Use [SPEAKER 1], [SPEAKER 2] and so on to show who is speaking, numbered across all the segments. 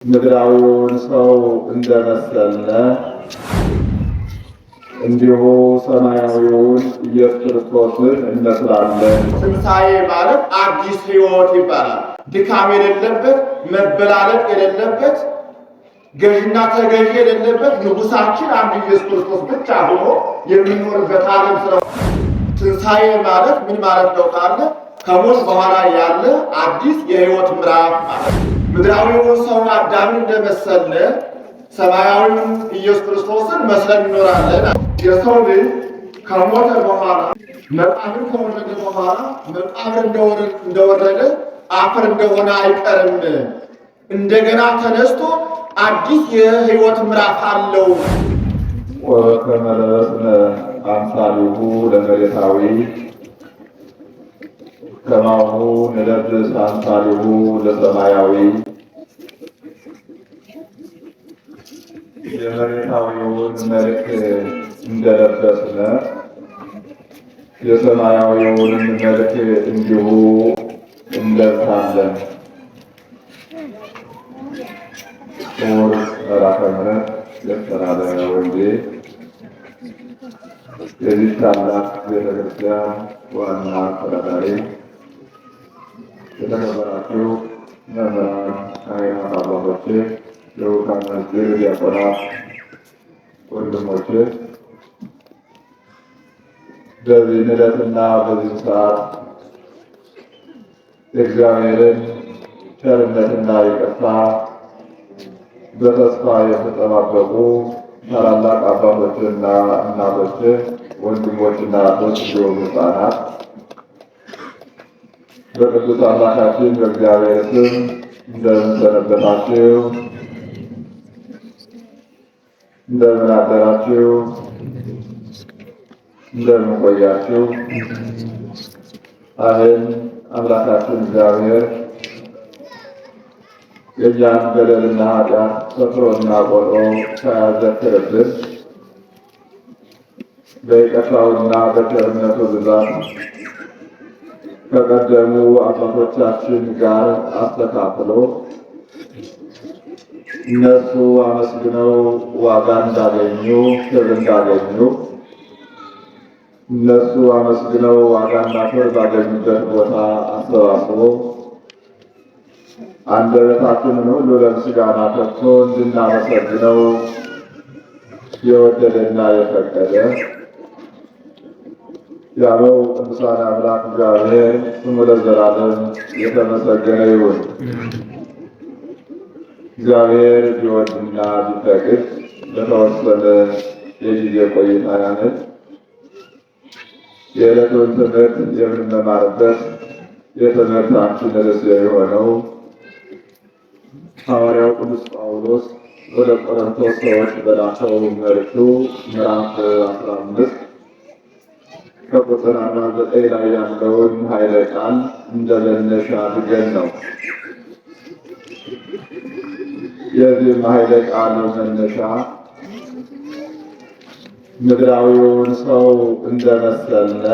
[SPEAKER 1] ምድራዊውን ሰው እንደመሰልነ እንዲሁ ሰማያዊውን ኢየሱስ ክርስቶስን እንመስላለን።
[SPEAKER 2] ትንሣኤ ማለት አዲስ ሕይወት ይባላል። ድካም የሌለበት፣ መበላለጥ የሌለበት፣ ገዥና ተገዥ የሌለበት ንጉሳችን አንድ ኢየሱስ ክርስቶስ ብቻ ሆኖ የሚኖርበት ዓለም ስለሆነ ትንሣኤ ማለት ምን ማለት ነው ካለ ከሞት በኋላ ያለ አዲስ የሕይወት ምዕራፍ ማለት ነው። ምድራዊውን ሰው አዳምን እንደመሰለ ሰማያዊውን ኢየሱስ ክርስቶስን መስለን እንኖራለን። የሰው ልጅ ከሞተ በኋላ መቃብር ከወረደ በኋላ መቃብር እንደወረደ አፈር እንደሆነ አይቀርም። እንደገና ተነስቶ አዲስ የሕይወት ምዕራፍ አለው።
[SPEAKER 1] ወበከመ ለበስነ አምሳሊሁ ለመሬታዊ ከማሁ ንለብስ አምሳሊሁ ለሰማያዊ። የመሬታዊውን መልክ እንደለበስነ የሰማያዊውንም መልክ እንዲሁ እንለብሳለን። ክቡር መልአከ ምሕረት ዶክተር አለነ ወልዴ የዚህ ታላቅ ቤተክርስቲያን ዋና አስተዳዳሪ፣ የተከበራችሁ መምህራን፣ ካህናት አባቶቼ፣ የውቃነ ሕዝብ ዲያቆናት ወንድሞቼ፣ በዚህ ዕለትና በዚህ ሰዓት የእግዚአብሔርን ቸርነትና ይቅርታ በተስፋ የተጠባበቁ ታላላቅ አባቶችና እናቶች፣ ወንድሞችና እህቶች እንዲሁም ሕፃናት በቅዱስ አምላካችን በእግዚአብሔር ስም እንደምን ሰነበታችሁ? እንደምን አደራችሁ? እንደምን ቆያችሁ? አሜን። አምላካችን እግዚአብሔር የእኛን በደልና ኃጢአት ሰፍሮና ቆጥሮ ሳያዘክርብን በይቅርታውና በቸርነቱ ብዛት ከቀደሙ አባቶቻችን ጋር አስተካክሎ እነሱ አመስግነው ዋጋ እንዳገኙ፣ ክብር እንዳገኙ፣ እነሱ አመስግነው ዋጋና ክብር ባገኙበት ቦታ አሰባስቦ አንደበታችንን ሁሉ ለምስጋና ከፍቶ እንድናመሰግነው የወደደና የፈቀደ ያለው ቅዱሳን አምላክ እግዚአብሔር ስሙ ለዘላለም የተመሰገነ ይሁን። እግዚአብሔር ቢወድና ቢፈቅድ በተወሰነ የጊዜ ቆይታ ያህል የዕለቱን ትምህርት የምንማርበት የትምህርታችን ርዕስ የሆነው ሐዋርያው ቅዱስ ጳውሎስ ወደ ቆሮንቶስ ሰዎች በላከው መልእክቱ ምዕራፍ 15 ከቁጥር 49 ላይ ያለውን ኃይለ ቃል እንደ መነሻ አድርገን ነው። የዚህም ኃይለ ቃል መነሻ ምድራዊውን ሰው እንደመሰልነ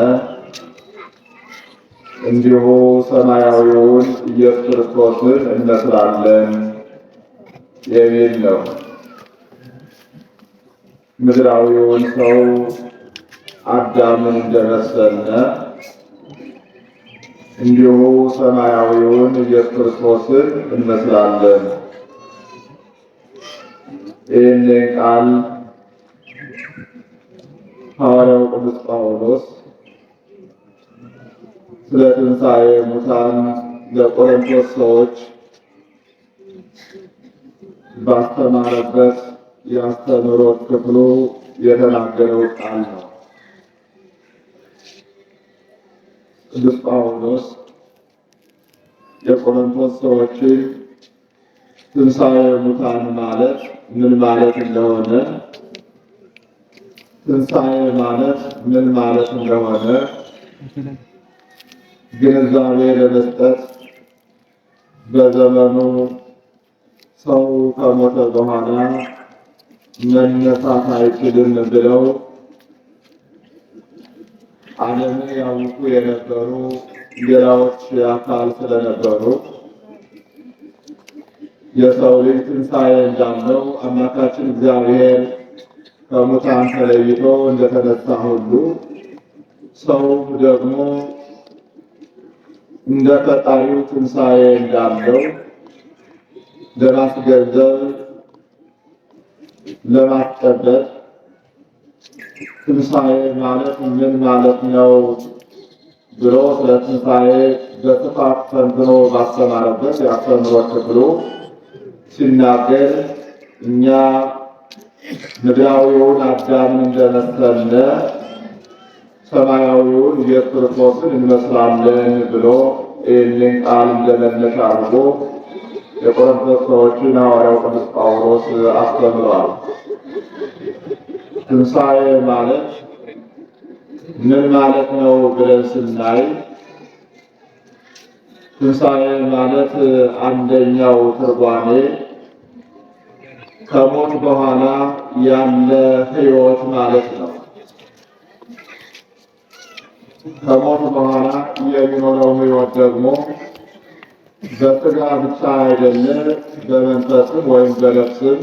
[SPEAKER 1] እንዲሁ ሰማያዊውን ኢየሱስ ክርስቶስን እንመስላለን የሚል ነው። ምድራዊውን ሰው አዳምን እንደመሰልነ እንዲሁ ሰማያዊውን ኢየሱስ ክርስቶስን እንመስላለን። ይህንን ቃል ሐዋርያው ቅዱስ ጳውሎስ ስለ ትንሣኤ ሙታን ለቆሮንቶስ ሰዎች ባስተማረበት የአስተምህሮት ክፍሉ የተናገረው ቃል ነው። ቅዱስ ጳውሎስ የቆሮንቶስ ሰዎችን ትንሣኤ ሙታን ማለት ምን ማለት እንደሆነ፣ ትንሣኤ ማለት ምን ማለት እንደሆነ ግንዛቤ ለመስጠት በዘመኑ ሰው ከሞተ በኋላ መነሳት አይችልም ብለው ዓለምን ያውቁ የነበሩ ሌላዎች አካል ስለነበሩ የሰው ልጅ ትንሣኤ እንዳለው አምላካችን እግዚአብሔር ከሙታን ተለይቶ እንደተነሳ ሁሉ ሰው ደግሞ እንደ ፈጣሪው ትንሣኤ እንዳለው ለማስገንዘብ ለማስጨበጥ ትንሣኤ ማለት ምን ማለት ነው ብሎ ስለ ትንሣኤ በስፋት ተንትኖ ባስተማረበት የአስተምህሮት ክፍሉ ሲናገር እኛ ምድራዊውን አዳምን እንደመሰልነ ሰማያዊውን ኢየሱስ ክርስቶስን እንመስላለን ብሎ ይህንን ቃል እንደመነሻ አድርጎ የቆሮንቶስ ሰዎችን ሐዋርያው ቅዱስ ጳውሎስ አስተምሯል። ትንሣኤ ማለት ምን ማለት ነው ብለን ስናይ ትንሣኤ ማለት አንደኛው ትርጓሜ ከሞት በኋላ ያለ ሕይወት ማለት ነው። ከሞት በኋላ የሚኖረው ሕይወት ደግሞ በሥጋ ብቻ አይደለም፣ በመንፈስም ወይም በነፍስም፣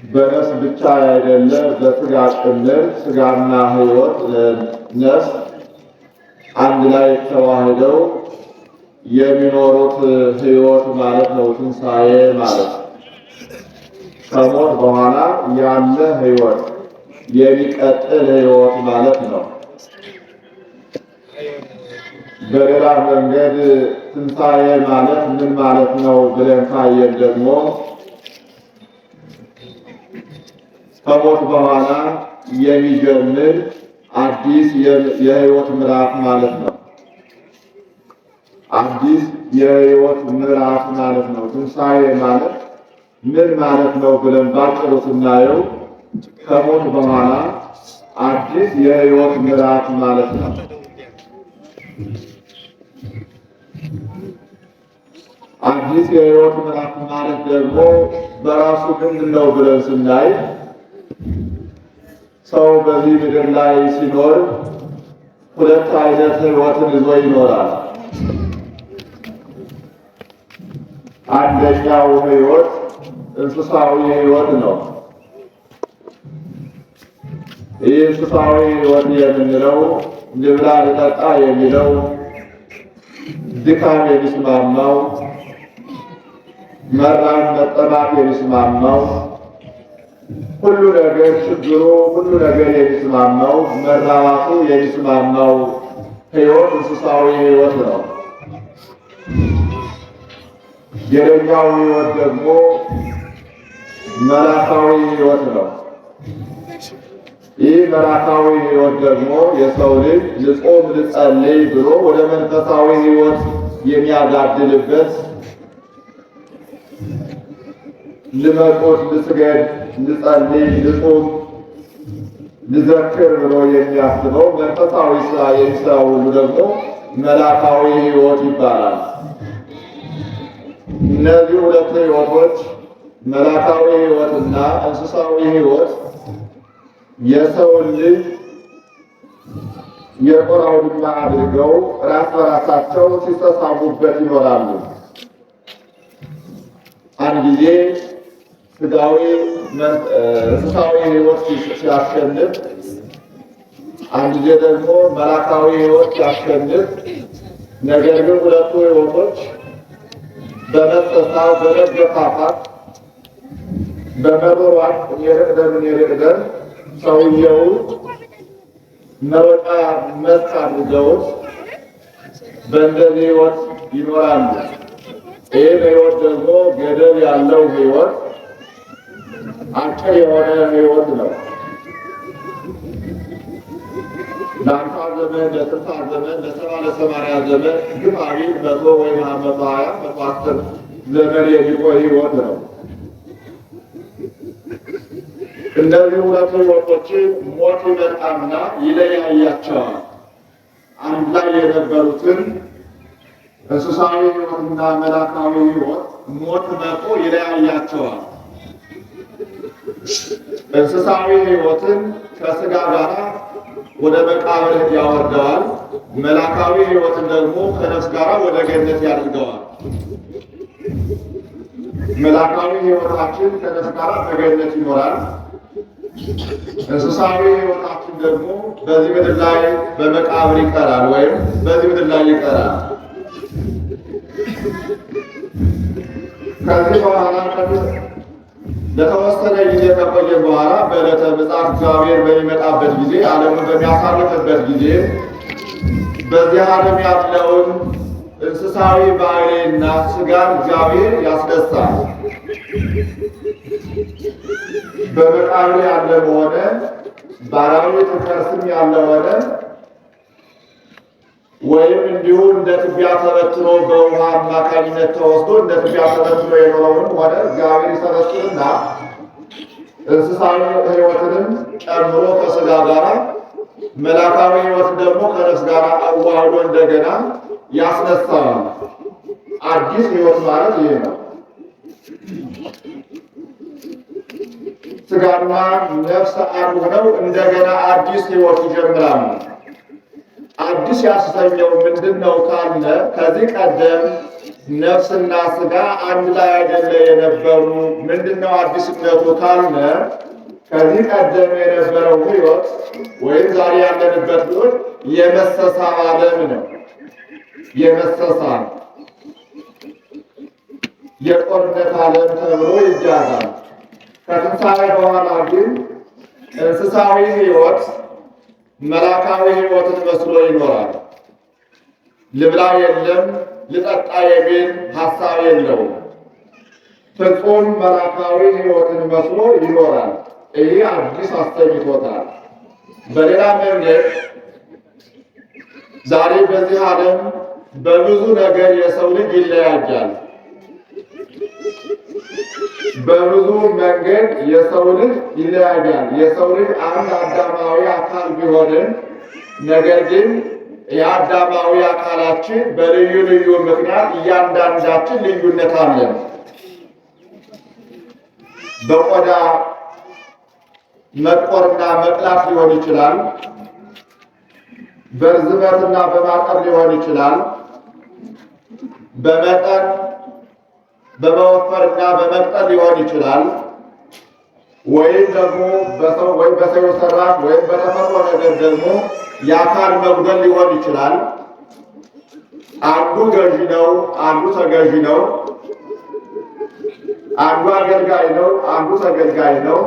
[SPEAKER 1] በነፍስ ብቻ አይደለም፣ በሥጋ ጭምር ሥጋና ሕይወት ነፍስ አንድ ላይ ተዋህደው የሚኖሩት ሕይወት ማለት ነው። ትንሣኤ ማለት ከሞት በኋላ ያለ ሕይወት የሚቀጥል ሕይወት ማለት ነው። በሌላ መንገድ ትንሣኤ ማለት ምን ማለት ነው ብለን ካየን ደግሞ ከሞት በኋላ የሚጀምር አዲስ የሕይወት ምዕራፍ ማለት ነው። አዲስ የሕይወት ምዕራፍ ማለት ነው። ትንሣኤ ማለት ምን ማለት ነው ብለን ባጭሩ ስናየው ከሞት በኋላ አዲስ የሕይወት ምዕራፍ ማለት ነው። አዲስ የሕይወት ምዕራፍ ማለት ደግሞ በራሱ ምንድን ነው ብለን ስናይ ሰው በዚህ ምድር ላይ ሲኖር ሁለት አይነት ሕይወትን ይዞ ይኖራል። አንደኛው ሕይወት እንስሳዊ ሕይወት ነው። ይህ እንስሳዊ ሕይወት የምንለው ልብላ ልጠጣ የሚለው ድካም የሚስማማው መራብ መጠማት የሚስማማው ሁሉ ነገር ችግሩ ሁሉ ነገር የሚስማማው መራባቱ የሚስማማው ሕይወት እንስሳዊ ሕይወት ነው። ሌላኛው ሕይወት ደግሞ መላካዊ ሕይወት ነው። ይህ መላካዊ ሕይወት ደግሞ የሰው ልጅ ልጾም ልጸልይ ብሎ ወደ መንፈሳዊ ሕይወት የሚያጋድልበት ልመቆት ልስገድ ልጸልይ ልጾም ልዘክር ብሎ የሚያስበው መንፈሳዊ ስራ የሚሰራው ሁሉ ደግሞ መላካዊ ሕይወት ይባላል። እነዚህ ሁለት ሕይወቶች መላካዊ ሕይወትና እንስሳዊ ሕይወት የሰው ልጅ የጦር አውድማ አድርገው ራስ በራሳቸው ሲተሳሙበት ይኖራሉ። አንድ ጊዜ ስጋዊ እንስሳዊ ሕይወት ሲያሸንፍ፣ አንድ ጊዜ ደግሞ መላካዊ ሕይወት ሲያሸንፍ፣ ነገር ግን ሁለቱ ሕይወቶች በመሰሳት በመገፋፋት በመሯሯጥ የርቅደም ሰውየው መሮጫ መስክ አድርገውት በእንደዚህ ሕይወት ይኖራሉ። ይህ ሕይወት ደግሞ ገደብ ያለው ሕይወት አጭር የሆነ ሕይወት ነው። ለአምሳ ዘመን ለስልሳ ዘመን ለሰባ ለሰማንያ ዘመን ግፋ ቢል 100 ወይም 120 110 ዘመን የሚቆይ ሕይወት ነው። እነዚህ ሁለቱ ሕይወቶችን ሞት ይመጣና ይለያያቸዋል። አንድ ላይ የነበሩትን እንስሳዊ ሕይወትና መላካዊ ሕይወት ሞት መጥቶ ይለያያቸዋል። እንስሳዊ ሕይወትን ከሥጋ ጋር ወደ መቃብር ያወርደዋል። መላካዊ ሕይወትን ደግሞ ከነፍስ ጋር ወደ ገነት ያድርገዋል።
[SPEAKER 2] መላካዊ ሕይወታችን ከነፍስ ጋር በገነት ይኖራል። እንስሳዊ ሕይወታችን ደግሞ በዚህ ምድር ላይ በመቃብር ይቀራል፣ ወይም በዚህ ምድር ላይ ይቀራል። ከዚህ በኋላ ለተወሰነ ጊዜ ከቆየ በኋላ በዕለተ ምጽአት እግዚአብሔር በሚመጣበት ጊዜ ዓለሙን በሚያሳልፍበት ጊዜ በዚህ ዓለም ያለውን እንስሳዊ ባህሪና ሥጋን እግዚአብሔር ያስነሳል። በመቃብር ያለ ሆነ በአራዊት ከርስም ያለ ሆነ ወይም እንዲሁ እንደ ትቢያ ተበትኖ በውሃ አማካኝነት ተወስዶ እንደ ትቢያ ተበትኖ የኖረውን ሆነ እግዚአብሔር ይሰበስብና እንስሳዊ ሕይወትንም ጨምሮ ከሥጋ ጋር መላካዊ ሕይወትን ደግሞ ከነፍስ ጋር አዋህዶ እንደገና ያስነሳዋል። አዲስ ሕይወት ማለት ይሄ ነው። ሥጋና ነፍስ አንድ ሆነው እንደገና አዲስ ሕይወት ይጀምራሉ። አዲስ ያሰኘው ምንድን ነው ካለ ከዚህ ቀደም ነፍስና ሥጋ አንድ ላይ አይደለ የነበሩ። ምንድን ነው አዲስነቱ ካለ ከዚህ ቀደም የነበረው ሕይወት ወይም ዛሬ ያለንበት ሕይወት የመሰሳብ ዓለም ነው። የመሰሳብ የጦርነት ዓለም ተብሎ ይያዛል። ከትንሣኤ በኋላ ግን እንስሳዊ ሕይወት መላካዊ ሕይወትን መስሎ ይኖራል። ልብላ የለም ልጠጣ የሚል ሐሳብ የለውም። ፍጹም መላካዊ ሕይወትን መስሎ ይኖራል። ይህ አዲስ አሰኝቶታል። በሌላ መንገድ ዛሬ በዚህ ዓለም በብዙ ነገር የሰው ልጅ ይለያያል። በብዙ መንገድ የሰው ልጅ ይለያያል። የሰው ልጅ አንድ አዳማዊ አካል ቢሆንም ነገር ግን የአዳማዊ አካላችን በልዩ ልዩ ምክንያት እያንዳንዳችን ልዩነት አለን። በቆዳ መቆርና መቅላት ሊሆን ይችላል። በርዝመትና በማጠር ሊሆን ይችላል። በመጠን በመወፈርና በመቅጠል ሊሆን ይችላል። ወይም ደግሞ በሰው ሰራሽ ወይም በተፈጥሮ ነገር ደግሞ የአካል መጉደል ሊሆን ይችላል። አንዱ ገዢ ነው፣ አንዱ ተገዢ ነው። አንዱ አገልጋይ ነው፣ አንዱ ተገልጋይ ነው።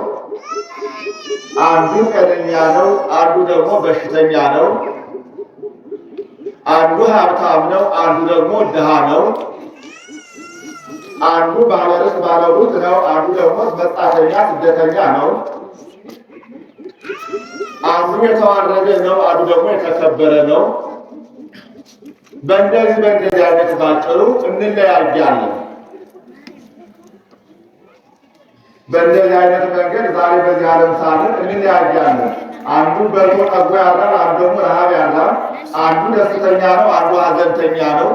[SPEAKER 2] አንዱ ጤነኛ ነው፣ አንዱ ደግሞ በሽተኛ ነው። አንዱ ሀብታም ነው፣ አንዱ ደግሞ ድሃ ነው። አንዱ ባለርስት ባለሩት ነው፣ አንዱ ደግሞ መጻተኛ ስደተኛ ነው። አንዱ የተዋረደ ነው፣ አንዱ ደግሞ የተከበረ ነው። በእንደዚህ አይነት ባጭሩ እንለያያለን። በእንደዚህ አይነት መንገድ ዛሬ በዚህ ዓለም ሳለን እንለያያለን። አንዱ በልቶ ጠግቦ ያድራል፣ አንዱ ደግሞ ረሃብ ያድራል። አንዱ ደስተኛ ነው፣ አንዱ ሀዘንተኛ ነው።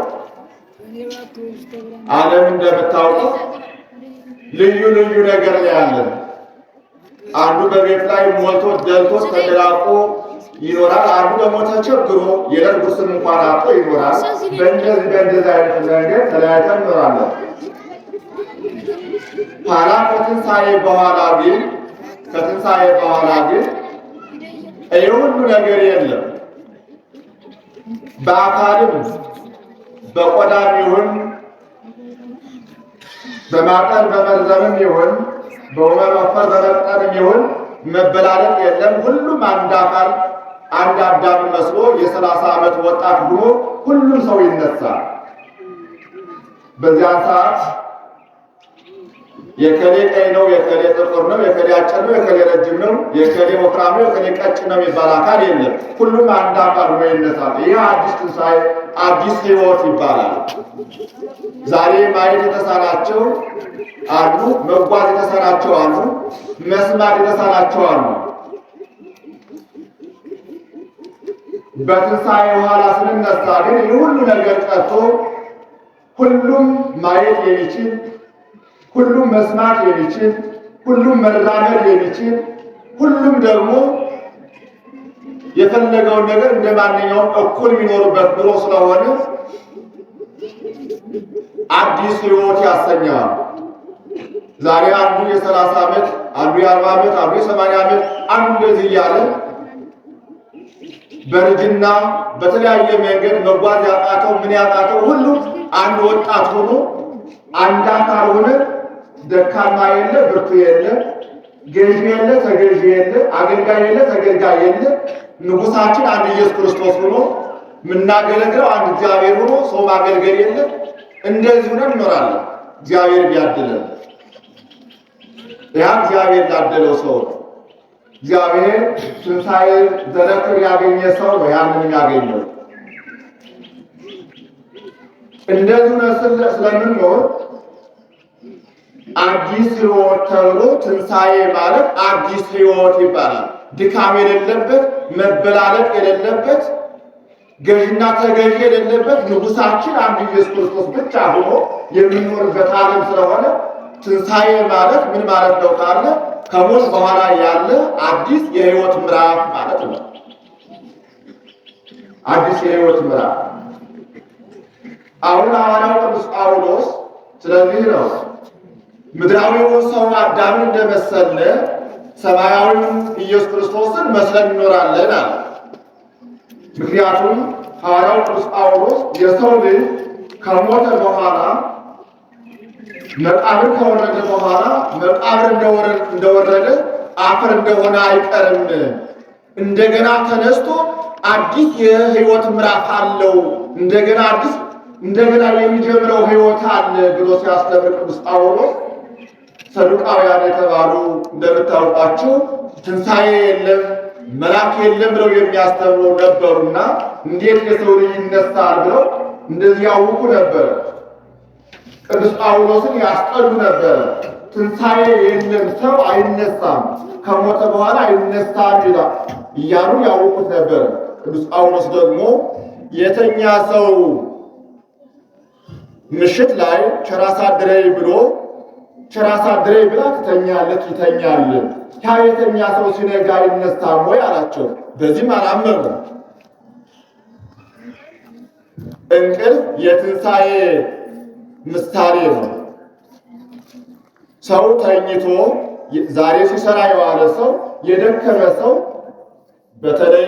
[SPEAKER 2] ዓለም እንደምታውቁት ልዩ ልዩ ነገር ላይ ያለን። አንዱ በቤት ላይ ሞልቶ ደልቶ ተደላቆ ይኖራል። አንዱ ደግሞ ተቸግሮ የዕለት ጉርስን እንኳን አጥቶ ይኖራል። በእንደዚህ አይነት መንገድ ተለያይተን እንኖራለን። ኋላ ከትንሣኤ በኋላ ግን ይህ ሁሉ ነገር የለም። በአካልም በቆዳም ይሁን በማጠር በመርዘምም ይሁን በመወፈር በመቅጠንም ይሁን መበላለጥ የለም። ሁሉም አንድ አካል አንድ አዳም መስሎ የ30 ዓመት ወጣት ሆኖ ሁሉም ሰው ይነሳል። በዚያን ሰዓት የከሌ ቀይ ነው፣ የከሌ ጥቁር ነው፣ የከሌ አጭር ነው፣ የከሌ ረጅም ነው፣ የከሌ ወፍራም ነው፣ የከሌ ቀጭን ነው የሚባል አካል የለም። ሁሉም አንድ አካል ሆኖ ይነሳል። ይህ አዲስ ትንሣኤ አዲስ ሕይወት ይባላል። ዛሬ ማየት የተሳናቸው አሉ፣ መጓዝ የተሳናቸው አሉ፣ መስማት የተሳናቸው አሉ። በትንሣኤ በኋላ ስንነሳ ግን ይህ ሁሉ ነገር ቀርቶ ሁሉም ማየት የሚችል፣ ሁሉም መስማት የሚችል፣ ሁሉም መራመድ የሚችል፣ ሁሉም ደግሞ የፈለገውን ነገር እንደ ማንኛውም እኩል የሚኖርበት ኑሮ ስለሆነ አዲስ ሕይወት ያሰኘዋል። ዛሬ አንዱ የ30 ዓመት፣ አንዱ የ40 ዓመት፣ አንዱ የ80 ዓመት፣ አንዱ እንደዚህ እያለ በእርጅና በተለያየ መንገድ መጓዝ ያቃተው ምን ያቃተው ሁሉ አንድ ወጣት ሆኖ አንድ አካል ሆነ። ደካማ የለ፣ ብርቱ የለ፣ ገዢ የለ፣ ተገዢ የለ፣ አገልጋይ የለ፣ ተገልጋይ የለ። ንጉሳችን አንድ ኢየሱስ ክርስቶስ ሆኖ የምናገለግለው አንድ እግዚአብሔር ሆኖ ሰው ማገልገል የለ። እንደዚህ ሆነን እንኖራለን። እግዚአብሔር ቢያድለን ያ እግዚአብሔር ላደለው ሰው ነው። እግዚአብሔር ትንሣኤ ዘረክር ያገኘ ሰው ነው ያንን ያገኘው። እንደዚህ ነው ስለምንኖር አዲስ ሕይወት ተብሎ ትንሣኤ ማለት አዲስ ሕይወት ይባላል። ድካም የሌለበት፣ መበላለጥ የሌለበት፣ ገዥና ተገዥ የሌለበት ንጉሳችን አንድ ኢየሱስ ክርስቶስ ብቻ ሆኖ የምንኖርበት ዓለም ስለሆነ ትንሣኤ ማለት ምን ማለት ነው ካለ ከሞት በኋላ ያለ አዲስ የሕይወት ምዕራፍ ማለት ነው። አዲስ የሕይወት ምዕራፍ አሁን ሐዋርያው ቅዱስ ጳውሎስ ስለዚህ ነው ምድራዊውን ሰው አዳምን እንደመሰለ ሰማያዊውን ኢየሱስ ክርስቶስን መስለን እንኖራለን አለ። ምክንያቱም ሐዋርያው ቅዱስ ጳውሎስ የሰው ልጅ ከሞተ በኋላ መቃብር ከወረደ በኋላ መቃብር እንደወረደ አፈር እንደሆነ አይቀርም፣ እንደገና ተነስቶ አዲስ የሕይወት ምዕራፍ አለው፣ እንደገና የሚጀምረው ሕይወት አለ ብሎ ሲያስተምር ቅዱስ ጳውሎስ ሰዱቃውያን የተባሉ እንደምታውቋቸው ትንሣኤ የለም መልአክ የለም ብለው የሚያስተምሩ ነበሩና እንዴት የሰው ልጅ ይነሳል ብለው እንደዚህ ያውቁ ነበር። ቅዱስ ጳውሎስን ያስጠሉ ነበር። ትንሣኤ የለም፣ ሰው አይነሳም፣ ከሞተ በኋላ አይነሳም እያሉ ያውቁት ነበር። ቅዱስ ጳውሎስ ደግሞ የተኛ ሰው ምሽት ላይ ቸር አሳድረኝ ብሎ ቸር አሳድረኝ ብላ ትተኛለች፣ ይተኛል። ያ የተኛ ሰው ሲነጋ አይነሳም ወይ አላቸው። በዚህም አላመኑ። እንቅልፍ የትንሣኤ ምሳሌ ነው። ሰው ተኝቶ ዛሬ ሲሰራ የዋለ ሰው የደከመ ሰው በተለይ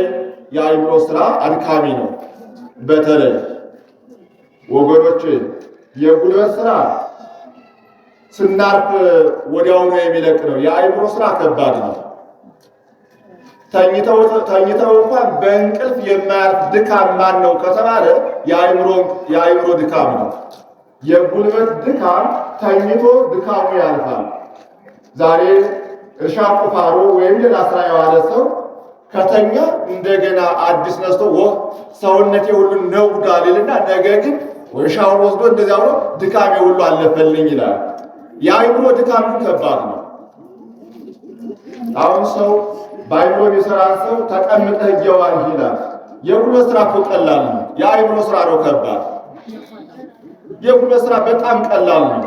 [SPEAKER 2] የአእምሮ ስራ አድካሚ ነው። በተለይ ወገኖች የጉልበት ስራ ስናርፍ ወዲያውኑ የሚለቅ ነው። የአእምሮ ስራ ከባድ ነው። ተኝተው እንኳን በእንቅልፍ የማያርፍ ድካም ማን ነው ከተባለ የአእምሮ ድካም ነው። የጉልበት ድካም ተኝቶ ድካሙ ያልፋል። ዛሬ እርሻ ቁፋሮ ወይም ሌላ ስራ የዋለ ሰው ከተኛ እንደገና አዲስ ነስቶ ሰውነቴ ሁሉ ነውዳል ይልና ነገ ግን እርሻውን ወስዶ እንደዚያ ብሎ ድካሜ ሁሉ አለፈልኝ ይላል። የአእምሮ ድካም ከባድ ነው። አሁን ሰው በአእምሮ የሚሰራ ሰው ተቀምጠህ እየዋልህ ይላል። የጉልበት ስራ እኮ ቀላል ነው። የአእምሮ ስራ ነው ከባድ። የጉልበት ስራ በጣም ቀላል ነው።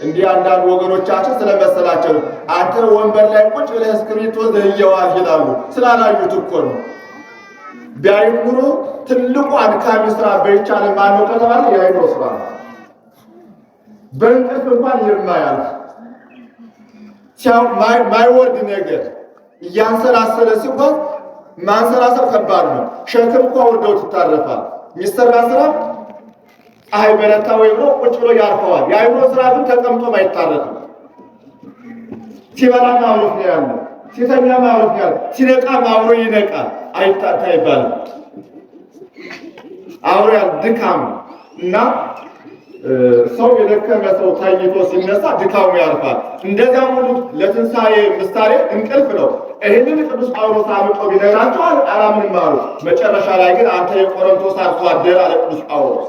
[SPEAKER 2] እንዲህ አንዳንድ ወገኖቻችን ስለመሰላቸው አንተ ወንበር ላይ ቁጭ ብለህ እስክሪብቶ ይዘህ እየዋልህ ይላሉ። ስላላዩት እኮ ነው። ቢያዩት ኑሮ ትልቁ አድካሚ ስራ በይቻለ ማነው ከተባለ የአእምሮ ስራ ነው። በእንቅልፍ እንኳን የማያልፍ ማይወርድ ነገር እያንሰላሰለ ሲጓዝ ማንሰላሰል ከባድ ነው። ሸክም እንኳ ወርደው ትታረፋል። የሚሰራ ስራ ፀሐይ በረታ ወይ ብሎ ቁጭ ብሎ ያርፈዋል። የአእምሮ ስራ ግን ተቀምጦም አይታረፍም። ሲበላ ማውሮት ነው ያለው፣ ሲተኛ ማውሮት ነው ያለው፣ ሲነቃ ማውሮ ይነቃል። አይታታ ይባላል። አውሮ ያል ድካም እና ሰው የደከመ ሰው ተኝቶ ሲነሳ ድካሙ ያርፋል። እንደዚያ ሙሉ ለትንሣኤ ምሳሌ እንቅልፍ ነው። ይህንን ቅዱስ ጳውሎስ አምጦ ቢነግራቸው አላምንም አሉ። መጨረሻ ላይ ግን አንተ የቆሮንቶስ አርሶ አደር አለ ቅዱስ ጳውሎስ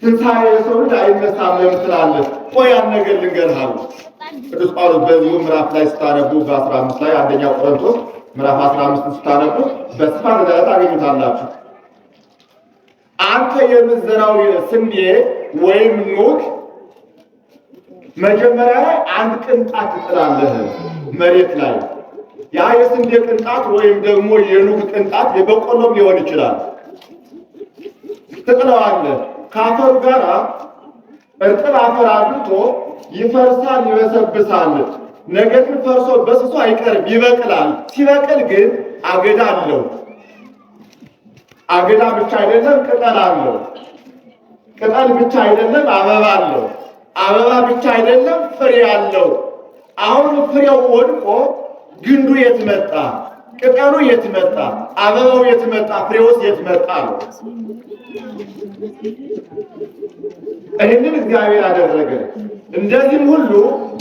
[SPEAKER 2] ትንሣኤ የሰው ልጅ አይነሳም ለምን ትላለህ? ቆይ ያን ነገር ልንገርህ አሉ ቅዱስ ጳውሎስ። በዚሁ ምዕራፍ ላይ ስታነቡ በ15 ላይ አንደኛ ቆሮንቶስ ምዕራፍ 15 ስታነቡ በስፋት ዘላ ታገኙታላችሁ። አንተ የምትዘራው ስንዴ ወይም ኑግ መጀመሪያ ላይ አንድ ቅንጣት ትጥላለህ መሬት ላይ። ያ የስንዴ ቅንጣት ወይም ደግሞ የኑግ ቅንጣት የበቆሎም ሊሆን ይችላል። ትጥለዋለህ። ከአፈሩ ጋር እርጥብ አፈር አግብቶ ይፈርሳል፣ ይበሰብሳል። ነገር ግን ፈርሶ በስሶ አይቀርም፣ ይበቅላል። ሲበቅል ግን አገዳ አለው። አገዳ ብቻ አይደለም ቅጠል አለው። ቅጠል ብቻ አይደለም አበባ አለው። አበባ ብቻ አይደለም ፍሬ አለው። አሁን ፍሬው ወድቆ ግንዱ የት መጣ? ቅጠሉ የት መጣ? አበባው የት መጣ? ፍሬውስ የት መጣ ነው። ይህንን እግዚአብሔር አደረገ። እንደዚህም ሁሉ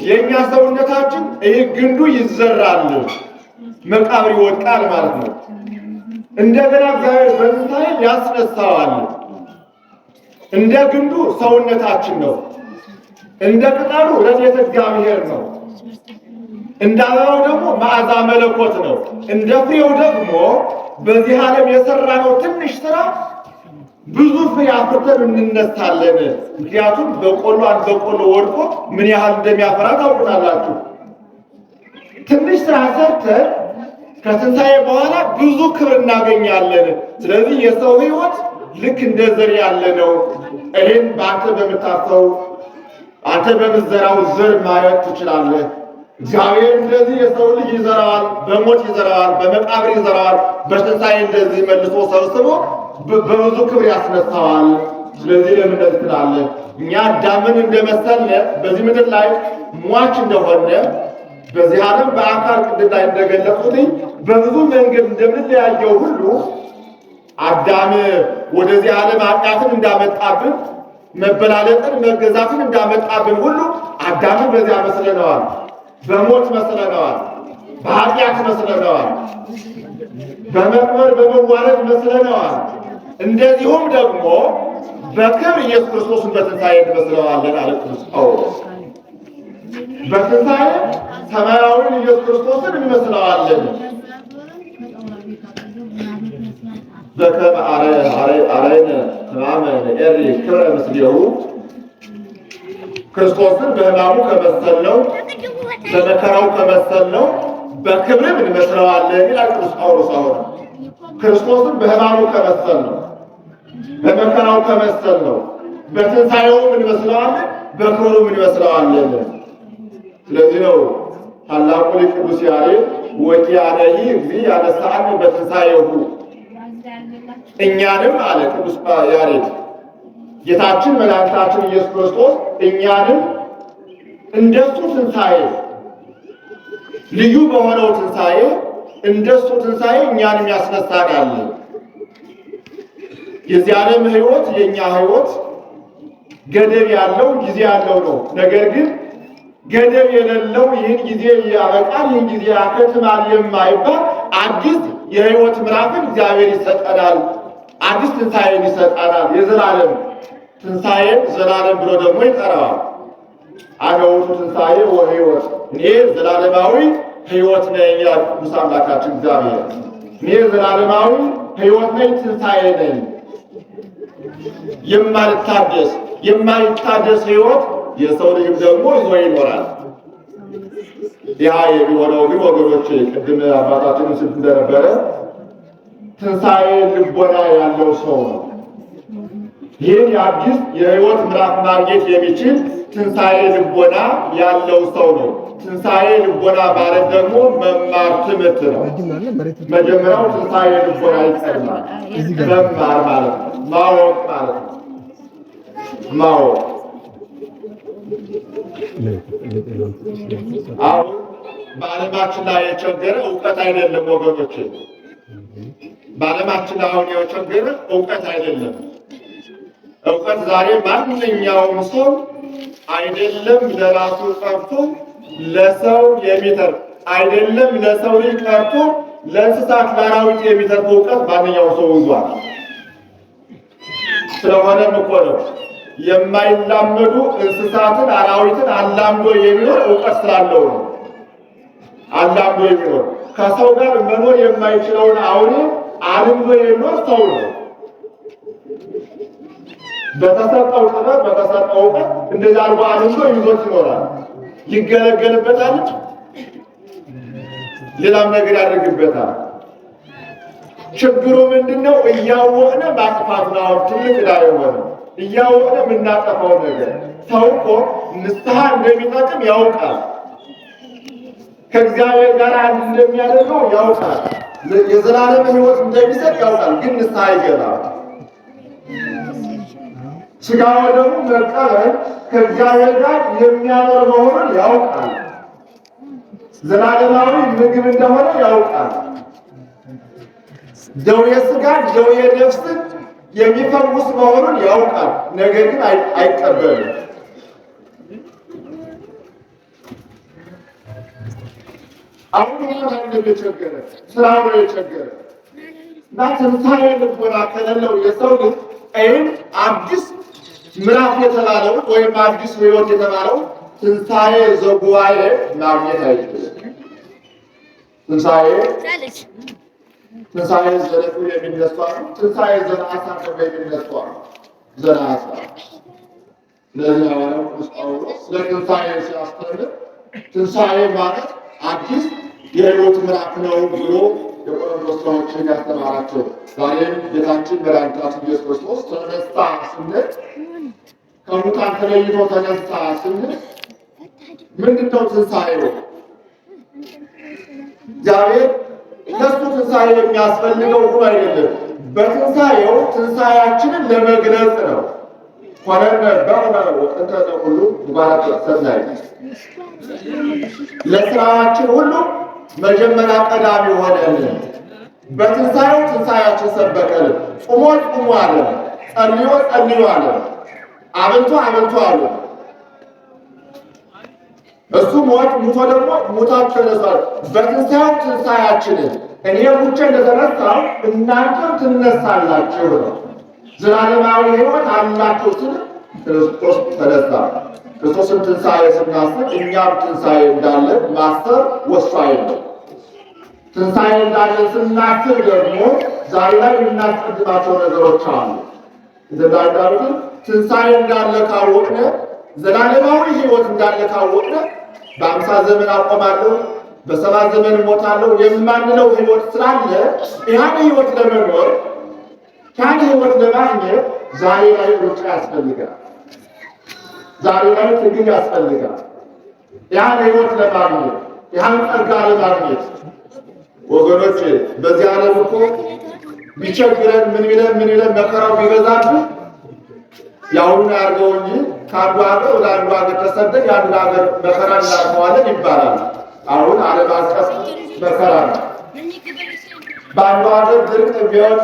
[SPEAKER 2] የእኛ ሰውነታችን ይህ ግንዱ ይዘራል፣ መቃብር ይወድቃል ማለት ነው። እንደገና እግዚአብሔር በትንሣኤ ያስነሳዋል። እንደ ግንዱ ሰውነታችን ነው። እንደ ቅጠሉ ረድኤተ እግዚአብሔር ነው። እንደ አበባው ደግሞ መዓዛ መለኮት ነው። እንደ ፍሬው ደግሞ በዚህ ዓለም የሰራነው ትንሽ ስራ ብዙ ፍሬ አፍርተን እንነሳለን። ምክንያቱም አንድ በቆሎ ወድቆ ምን ያህል እንደሚያፈራ ታውቁታላችሁ። ትንሽ ስራ ሰርተን ከትንሣኤ በኋላ ብዙ ክብር እናገኛለን። ስለዚህ የሰው ሕይወት ልክ እንደ ዘር ያለ ነው። ይህን በአንተ በምታፈው አንተ በምትዘራው ዘር ማየት ትችላለህ። እግዚአብሔር እንደዚህ የሰው ልጅ ይዘራዋል፣ በሞት ይዘራዋል፣ በመቃብር ይዘራዋል፣ በትንሣኤ እንደዚህ መልሶ ሰብስቦ በብዙ ክብር ያስነሳዋል። ስለዚህ ለምን እንደዚህ ትላለህ? እኛ አዳምን እንደመሰልነ በዚህ ምድር ላይ ሟች እንደሆነ በዚህ ዓለም በአካል ቅድም ላይ እንደገለጹት በብዙ መንገድ እንደምንለያየው ሁሉ አዳም ወደዚህ ዓለም ኃጢአትን እንዳመጣብን መበላለጥን መገዛትን እንዳመጣብን ሁሉ አዳምን በዚያ መስለነዋል። በሞት መስለነዋል። በኃጢአት መስለነዋል። በመቅበር በመዋረድ መስለነዋል። እንደዚሁም ደግሞ በክብር ኢየሱስ ክርስቶስን በትንሣኤ እንመስለዋለን አለ ቅዱስ ጳውሎስ። በትንሣኤ ሰማያዊውን ኢየሱስ ክርስቶስን እንመስለዋለን። በከመ አርአየነ ሕማመ ንኤሪ ክብረ ምስሌሁ ክርስቶስን በሕማሙ ከመሰልነው በመከራው ከመሰልነው በክብርም እንመስለዋለን ይላል ቅዱስ ጳውሎስ። አሁን ክርስቶስን በሕማሙ ከመሰልነው በመከራው ከመሰልነው በትንሣኤውም እንመስለዋለን በክብሩም እንመስለዋለን። ስለዚህ ነው ታላቁ ሊቅ ቅዱስ ያሬድ ወኪያነሂ እግዚእ ያነሳን በትንሣኤሁ እኛንም አለ ቅዱስ ያሬድ ጌታችን መድኃኒታችን ኢየሱስ ክርስቶስ እኛንም እንደሱ ትንሣኤ ልዩ በሆነው ትንሣኤ እንደሱ ትንሣኤ እኛንም ያስነሳናል። የዚህ ዓለም ሕይወት የእኛ ሕይወት ገደብ ያለው ጊዜ ያለው ነው። ነገር ግን ገደብ የሌለው ይህን ጊዜ ያበቃል፣ ይህን ጊዜ ያከትማል የማይባል አዲስ የሕይወት ምዕራፍን እግዚአብሔር ይሰጠናል። አዲስ ትንሣኤን ይሰጠናል። የዘላለም ትንሣኤን ዘላለም ብሎ ደግሞ ይጠራዋል። አነ ውእቱ ትንሣኤ ወሕይወት፣ እኔ ዘላለማዊ ሕይወት ነኝ ይላል ቅዱስ አምላካችን እግዚአብሔር። እኔ ዘላለማዊ ሕይወት ነኝ፣ ትንሣኤ ነኝ። የማይታደስ ሕይወት የሰው ልጅም ደግሞ ይዞ ይኖራል። ያ የሚሆነው ግን ወገኖች ቅድም አባታችንን ስልት እንደነበረ ትንሣኤ ልቦና ያለው ሰው ነው። ይህን የአዲስ የሕይወት ምዕራፍ ማግኘት የሚችል ትንሣኤ ልቦና ያለው ሰው ነው። ትንሣኤ ልቦና ማለት ደግሞ መማር ትምህርት ነው። መጀመሪያው ትንሣኤ ልቦና ይቀድማል። መማር ማለት ነው፣ ማወቅ ማለት ነው። ማወቅ አሁን በዓለማችን ላይ የቸገረ እውቀት አይደለም ወገኖች። በዓለማችን ላይ አሁን የቸገረ እውቀት አይደለም። እውቀት ዛሬ ማንኛውም ሰው አይደለም ለራሱ ቀርቶ ለሰው የሚተርፍ አይደለም ለሰው ልጅ ቀርቶ ለእንስሳት ለአራዊት የሚተርፍ እውቀት ማንኛውም ሰው ይዟል። ስለሆነም እኮ ነው የማይላመዱ እንስሳትን አራዊትን አላምዶ የሚኖር እውቀት ስላለው ነው። አላምዶ የሚኖር ከሰው ጋር መኖር የማይችለውን አውሬ አልምዶ የሚኖር ሰው ነው። በተሰጠው ጥበብ በተሰጠው እውቀት እንደዛ አርጎ አልምዶ ይዞት ይኖራል። ይገለገልበታል፣ ሌላም ነገር ያደርግበታል። ችግሩ ምንድነው? እያወቅነ ማጥፋት ነው። ትልቅ ዳይ ሆነ እያወቅነ የምናጠፋው ነገር። ሰው እኮ ንስሐ እንደሚጠቅም ያውቃል። ከእግዚአብሔር ጋር አንድ እንደሚያደርገው ያውቃል። የዘላለም ሕይወት እንደሚሰጥ ያውቃል። ግን ንስሐ ይገባል። ሥጋ ወደሙ መቀበል ከእግዚአብሔር ጋር የሚያኖር መሆኑን ያውቃል። ዘላለማዊ ምግብ እንደሆነ ያውቃል። ደዌ ሥጋን ደዌ ነፍስን የሚፈውስ መሆኑን ያውቃል። ነገር ግን አይቀበልም። አሁን ሆነ እንደተቸገረ ስራው ነው የቸገረ እና ትንሣኤ ልቦና ከሌለው የሰው ልጅ ይህን አዲስ ምዕራፍ የተባለው ወይም አዲስ ሕይወት የተባለው ትንሣኤ ዘጉባኤ ማግኘት አይችልም። ትንሣኤ ዘለቱ የሚነሱ አሉ። ትንሣኤ ዘነአሳ ደግሞ የሚነሱ አሉ። ዘነአሳ ስለዚህ ሐዋርያው ቅዱስ ጳውሎስ ስለ ትንሣኤ ሲያስተምር ትንሣኤ ማለት አዲስ የሕይወት ምዕራፍ ነው ብሎ የቆሮንቶስ ሰዎችን ያስተማራቸው። ዛሬም ጌታችን መድኃኒታችን ኢየሱስ ክርስቶስ ተነሳ ስንል ከሙታን ተለይቶ ተነሳ ስንል ምንድነው ትንሣኤው? እግዚአብሔር ለሱ ትንሣኤ የሚያስፈልገው ሁሉ አይደለም። በትንሣኤው ትንሣኤያችንን ለመግለጽ ነው። ሆነነ በሆነ ወጥንተ ሁሉ ሙባረክ ሰናይ ለስራችን ሁሉ መጀመሪያ ቀዳሚ ሆነልን። በትንሣኤው ትንሣኤያችን ሰበከልን። ጾሞ ጾሙ አለ፣ ጸልዮ ጸልዮ አለ፣ አብልቶ አብልቶ አለ። እሱ ሙቶ ደግሞ ሙታችሁ ተነሳል። በትንሣኤው ትንሣኤያችንን እኔ ሙቼ እንደተነሳሁ እናንተም ትነሳላችሁ ነው። ዘላለማዊ ሕይወት አላችሁ ስል ክርስቶስ ተነሳ። ክርስቶስን ትንሣኤ ስናስብ እኛም ትንሣኤ እንዳለን ማሰብ ወሳኝ ነው። ትንሣኤ እንዳለን ስናስብ ደግሞ ዛሬ ላይ የምናስቀድማቸው ነገሮች አሉ። እንዳልኩት ትንሣኤ እንዳለ ካወቅነ፣ ዘላለማዊ ሕይወት እንዳለ ካወቅነ በአምሳ ዘመን አቆማለሁ በሰባ ዘመን እሞታለሁ የማንለው ሕይወት ስላለ ያን ሕይወት ለመኖር ያን ሕይወት ለማግኘት ዛሬ ላይ ሩጫ ያስፈልጋል። ዛሬ ላይ ትግል ያስፈልጋል። ያን ሕይወት ለማግኘት ያን ጸጋ ለማግኘት ወገኖች፣ በዚህ ዓለም እኮ ቢቸግረን ምን ቢለን መከራው ቢበዛብን ያሁን ያርገው እንጂ ከአንዱ ሀገር ወደ አንዱ ሀገር ተሰደን የአንዱ ሀገር መከራ እናልፈዋለን ይባላል። አሁን ዓለም አቀፍ መከራ ነው። በአንዱ ሀገር ድርቅ ቢሆን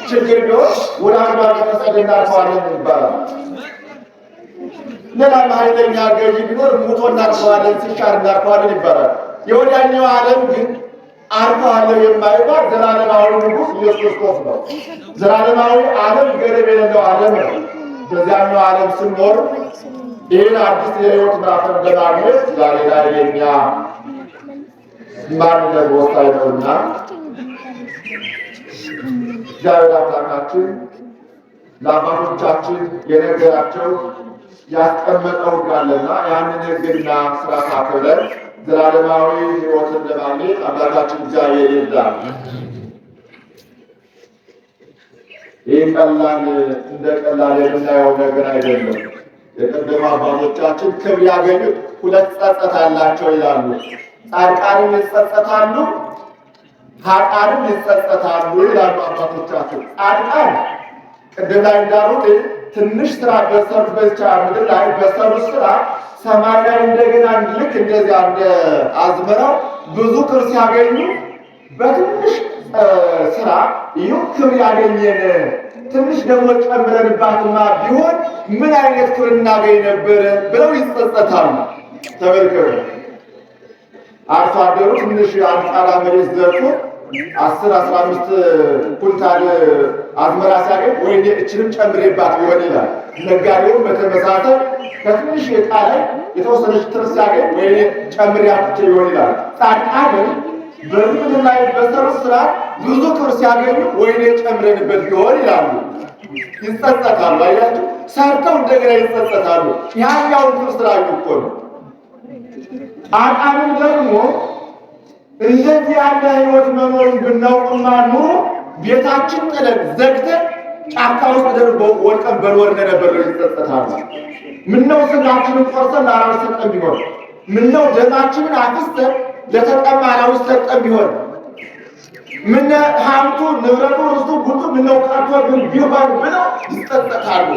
[SPEAKER 2] ችግር ቢሆን ወደ አንዱ ሀገር ተሰደን እናልፈዋለን ይባላል። ሌላም ኃይለኛ ገዢ ቢኖር ሙቶ እናልፈዋለን፣ ሲሻር እናልፈዋለን ይባላል። የወዲያኛው ዓለም ግን አልፈዋለሁ የማይባል ዘላለማዊ ንጉሥ ኢየሱስ ክርስቶስ ነው። ዘላለማዊ ዓለም ገደብ የሌለው ዓለም ነው። በዚያኛው ዓለም ስንኖር ይህን አዲስ የሕይወት ምዕራፍን ለማግኘት ዛሬ ላይ የኛ ማንነት ወሳኝ ነውና እግዚአብሔር አምላካችን ለአባቶቻችን የነገራቸው ያስቀመጠው ጋለና ያንን ሕግና ሥርዓት አክብረን ዘላለማዊ ሕይወትን ለማግኘት አምላካችን እግዚአብሔር ይርዳን። ይህ ቀላል እንደ ቀላል የምናየው ነገር አይደለም። የቀደሙ አባቶቻችን ክብር ያገኙት ሁለት ጸጸት አላቸው ይላሉ። ጻድቃንም ይጸጸታሉ፣ ኃጥአንም ይጸጸታሉ ይላሉ አባቶቻችን። ጻድቃን ቅድም ላይ እንዳሉት ትንሽ ስራ በሰሩበት ምድር ላይ በሰሩት ስራ ሰማይ ላይ እንደገና ልክ እንደዚያ እንደ አዝመራው ብዙ ክብር ሲያገኙ በትንሽ ስራ ይሁ ክብር ያገኘን ትንሽ ደግሞ ጨምረንባትማ ቢሆን ምን አይነት ክብር እናገኝ ነበር ብለው ይጸጸታሉ። ተመልከቱ፣ አርሶ አደሩ ትንሽ አንጣላ መሬት ዘርቶ 10-15 ኩንታል አዝመራ ሲያገኝ ወይኔ እችንም ጨምሬባት ቢሆን ይላል። ነጋዴውም በተመሳሳይ ከትንሽ ዕቃ ላይ የተወሰነች ትርፍ ሲያገኝ ወይኔ ጨምሬያት ቢሆን ይላል። ጻድቃንም በምድር ላይ በሰሩት ስራ ብዙ ክብር ሲያገኙ ወይኔ ጨምረንበት ቢሆን ይላሉ። ይጸጸታሉ። አያችሁ፣ ሰርተው እንደገና ይጸጸታሉ። ያኛውን ክብር ስላዩ እኮ ነው። ጻድቃንም ደግሞ እንደዚህ ያለ ሕይወት መኖሩን ብናውቅማ ኑሮ ቤታችን ጥለን ዘግተን ጫካ ውስጥ ወድቀን በኖርን ነበር። ይጸጸታሉ። ምነው ስጋችንን ቆርሰን ለአራዊት ሰጠን ቢሆን፣ ምነው ደማችንን አፍስሰን ለተጠማ አራዊት ሰጠን ቢሆን፣ ምነ ሀብቱ ንብረቱ ርስቱ ጉልቱ ምነው ቀርቶብን ቢሆን ብለው ይጸጸታሉ።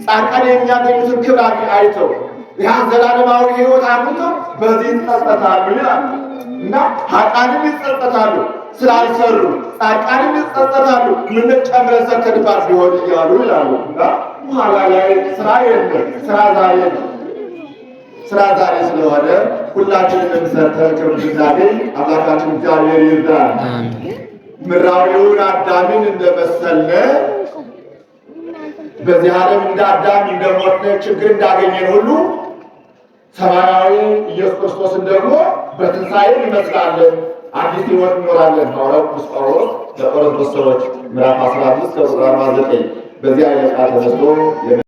[SPEAKER 2] ጻድቃን የሚያገኙትን ክብር አይተው ያ ዘላለማዊ ሕይወት አግኝተው በዚህ ይጸጸታሉ ይላል እና ኃጥአንም ይጸጸታሉ ስላልሰሩ፣ ጻድቃንም ይጸጸታሉ ምን ጨምረን ሰርተንባት ቢሆን እያሉ ይላሉ። እና በኋላ ላይ ስራ የለም፣ ስራ ዛሬ ነው። ስራ ዛሬ ስለሆነ ሁላችንም ሰርተን ክብር እንድናገኝ አምላካችን እግዚአብሔር ይርዳን። ምድራዊውን አዳምን እንደመሰልነ በዚህ ዓለም እንደ አዳም እንደሞትነ ችግር እንዳገኘን ሁሉ ሰማያዊ ኢየሱስ ክርስቶስን ደግሞ በትንሣኤ እንመስላለን፣ አዲስ ሕይወት እንኖራለን። ሐዋርያው ቅዱስ ጳውሎስ ለቆሮንቶስ ሰዎች ምዕራፍ 15 ቁጥር 49 በዚህ አይነት ቃል ተነስቶ